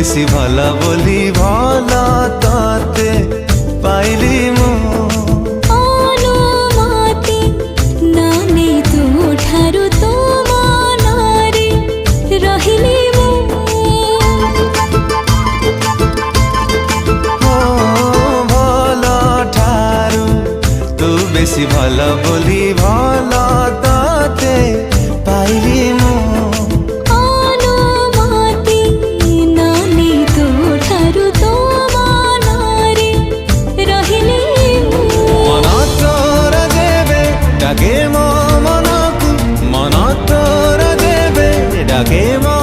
বেশি ভালা বলি ভালা তাতে পাইলি মু অনুমতি নানে ତୁ ଠାରୁ ତୋ ମନରେ ରହିଲି ମୁଁ ভালা ঠারু তু বেশি ভালা বলি ভালা তাতে পাইলি মু অনুমতি নানে ତୁ ଠାରୁ ତୋ ମନରେ ରହିଲି ମୁଁ মন তোর দেবে ডাকে মো মনকু মন তোর দেবে ডাকে মো